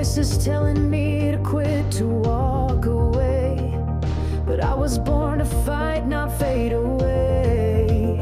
voices telling me to quit, to walk away. But I was born to fight, not fade away.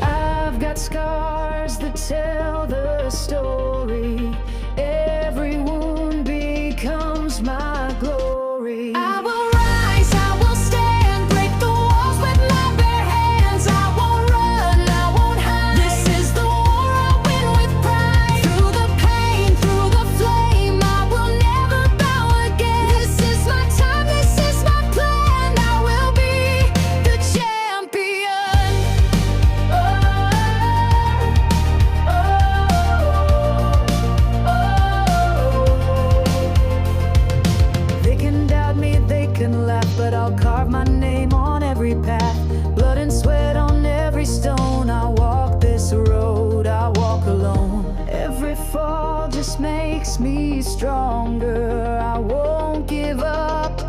I've got scars that tell the story. Every wound becomes my glory. I will rise, I will stand, break the walls with my bare hands. I won't run, I won't hide. This is the war I win with pride. Through the pain, through the flame, I will never bow again. This is my time, this is my plan. I will be the champion. Oh, oh, oh. They can doubt me, they can laugh, but I'll carve my name on every path. Blood and sweat on every stone. I walk this road, I walk alone. Every fall just makes me stronger. I won't give up.